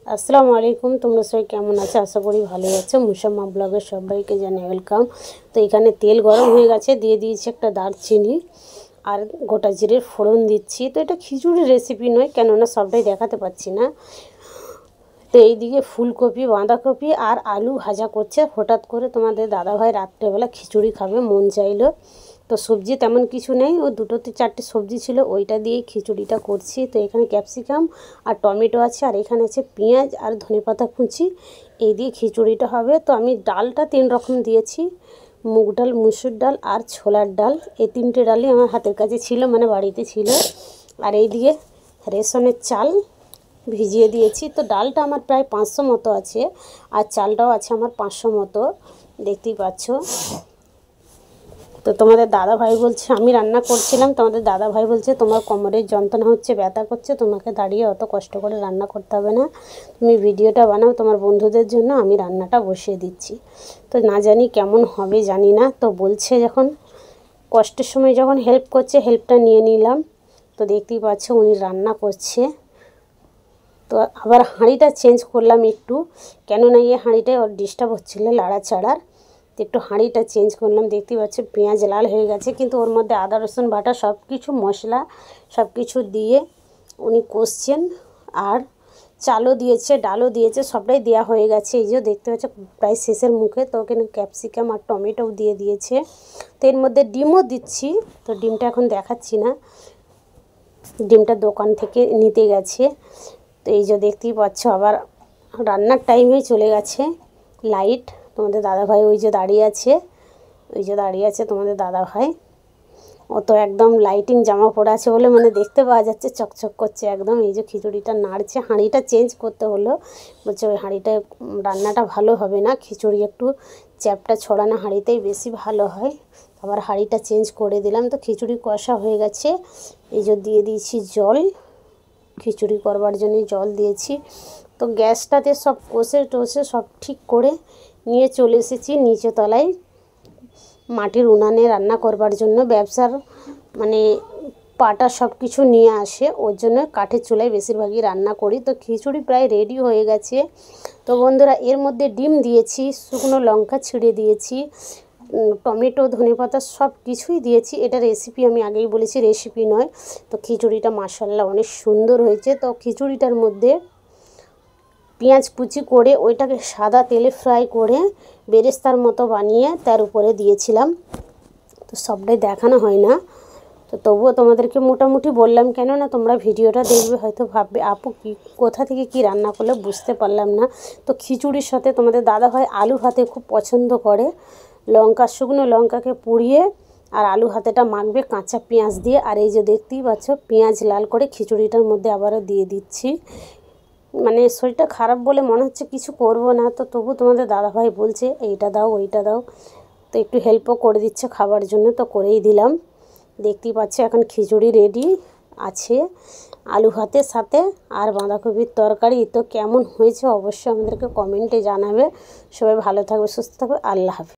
আসসালামু আলাইকুম, তোমরা সবাই কেমন আছো? আশা করি ভালোই আছো। মুসাম্মা ব্লগের সবাইকে জানাই ওয়েলকাম। তো এখানে তেল গরম হয়ে গেছে, দিয়ে দিয়েছি একটা দারচিনি আর গোটা জিরের ফোড়ন দিচ্ছি। তো এটা খিচুড়ির রেসিপি নয়, কেননা সবটাই দেখাতে পাচ্ছি না। তো এইদিকে ফুলকপি, বাঁধাকপি আর আলু ভাজা করছে। হঠাৎ করে তোমাদের দাদাভাই রাত্রেবেলা খিচুড়ি খাবে মন চাইলো, তো সবজি তেমন কিছু নেই, ও দুটোতে চারটে সবজি ছিল, ওইটা দিয়েই খিচুড়িটা করছি। তো এখানে ক্যাপসিকাম আর টমেটো আছে, আর এখানে আছে পেঁয়াজ আর ধনেপাতা কুচি, এই দিয়ে খিচুড়িটা হবে। তো আমি ডালটা 3 রকম দিয়েছি, মুগ ডাল, মুসুর ডাল আর ছোলার ডাল। এই 3টে ডালই আমার হাতের কাছে ছিল, মানে বাড়িতে ছিল। আর এই দিকে রেশনের চাল ভিজিয়ে দিয়েছি। তো ডালটা আমার প্রায় 500 মতো আছে, আর চালটাও আছে আমার 500 মতো, দেখতেই পাচ্ছ। তো তোমাদের দাদাভাই বলছে, আমি রান্না করছিলাম, তোমাদের দাদাভাই বলছে তোমার কোমরের যন্ত্রণা হচ্ছে, ব্যথা করছে, তোমাকে দাঁড়িয়ে অত কষ্ট করে রান্না করতে হবে না, তুমি ভিডিওটা বানাও তোমার বন্ধুদের জন্য, আমি রান্নাটা বসিয়ে দিচ্ছি। তো না জানি কেমন হবে, জানি না। তো বলছে যখন, কষ্টের সময় যখন হেল্প করছে, হেল্পটা নিয়ে নিলাম। তো দেখতেই পাচ্ছ উনি রান্না করছে। তো আবার হাঁড়িটা চেঞ্জ করলাম একটু, কেননা এই হাঁড়িটায় ওর ডিস্টার্ব হচ্ছিলো লাড়াচাড়ার। তো একটু হাঁড়িটা চেঞ্জ করলাম। দেখতেই পাচ্ছ পেঁয়াজ লাল হয়ে গেছে, কিন্তু ওর মধ্যে আদা রসুন বাটা সব কিছু মশলা সব কিছু দিয়ে উনি কষছেন। আর চালও দিয়েছে, ডালও দিয়েছে, সবটাই দেওয়া হয়ে গেছে। এই যে দেখতে পাচ্ছ প্রায় শেষের মুখে। তো ওখানে ক্যাপসিকাম আর টমেটোও দিয়ে দিয়েছে। তো এর মধ্যে ডিমও দিচ্ছি, তো ডিমটা এখন দেখাচ্ছি না, ডিমটা দোকান থেকে নিতে গেছে। তো এই যে দেখতেই পাচ্ছ আবার রান্নার টাইমে চলে গেছে লাইট। তোমাদের দাদাভাই ওই যে দাঁড়িয়ে আছে, ওই যে দাঁড়িয়ে আছে তোমাদের দাদাভাই। ও তো একদম লাইটিং জামা পরে আছে বলে মানে দেখতে পাওয়া যাচ্ছে, চকচক করছে একদম। এই যে খিচুড়িটা নাড়ছে, হাঁড়িটা চেঞ্জ করতে হলো, বলছে ওই হাঁড়িটায় রান্নাটা ভালো হবে না, খিচুড়ি একটু চ্যাপটা ছড়ানো হাঁড়িতেই বেশি ভালো হয়। আবার হাঁড়িটা চেঞ্জ করে দিলাম। তো খিচুড়ি কষা হয়ে গেছে। এই যে দিয়ে দিয়েছি জল, খিচুড়ি করবার জন্য জল দিয়েছি। তো গ্যাসটাতে সব কষে টষে সব ঠিক করে নিয়ে চলে এসেছি নিচে তলায়, মাটির উনানে রান্না করবার জন্য। ব্যবসার মানে পাটা সব কিছু নিয়ে আসে, ওর জন্য কাঠের চুলায় বেশিরভাগই রান্না করি। তো খিচুড়ি প্রায় রেডি হয়ে গেছে। তো বন্ধুরা এর মধ্যে ডিম দিয়েছি, শুকনো লঙ্কা ছিঁড়ে দিয়েছি, টমেটো, ধনেপাতা সব কিছুই দিয়েছি। এটা রেসিপি আমি আগেই বলেছি, রেসিপি নয়। তো খিচুড়িটা মাশাআল্লাহ অনেক সুন্দর হয়েছে। তো খিচুড়িটার মধ্যে পেঁয়াজ কুচি করে ওইটাকে সাদা তেলে ফ্রাই করে বেরেস্তার মতো বানিয়ে তার উপরে দিয়েছিলাম। তো সবটাই দেখানো হয় না, তো তবুও তোমাদেরকে মোটামুটি বললাম, কেননা তোমরা ভিডিওটা দেখবে হয়তো ভাববে আপু কি কোথা থেকে কি রান্না করলে, বুঝতে পারলাম না। তো খিচুড়ির সাথে তোমাদের দাদাভাই আলু ভাতে খুব পছন্দ করে, লঙ্কা, শুকনো লঙ্কাকে পুড়িয়ে আর আলু ভাতেটা মাখবে কাঁচা পেঁয়াজ দিয়ে। আর এই যে দেখতেই পাচ্ছ পেঁয়াজ লাল করে খিচুড়িটার মধ্যে আবারও দিয়ে দিচ্ছি। মানে শরীরটা খারাপ বলে মনে হচ্ছে কিছু করব না, তো তবু তোমাদের দাদাভাই বলছে এইটা দাও ওইটা দাও, তো একটু হেল্পও করে দিচ্ছে খাবার জন্য, তো করেই দিলাম। দেখতেই পাচ্ছ এখন খিচুড়ি রেডি আছে আলু ভাতের সাথে আর বাঁধাকপির তরকারি। তো কেমন হয়েছে অবশ্যই আমাদেরকে কমেন্টে জানাবে। সবাই ভালো থাকবে, সুস্থ থাকবে, আল্লাহ হাফেজ।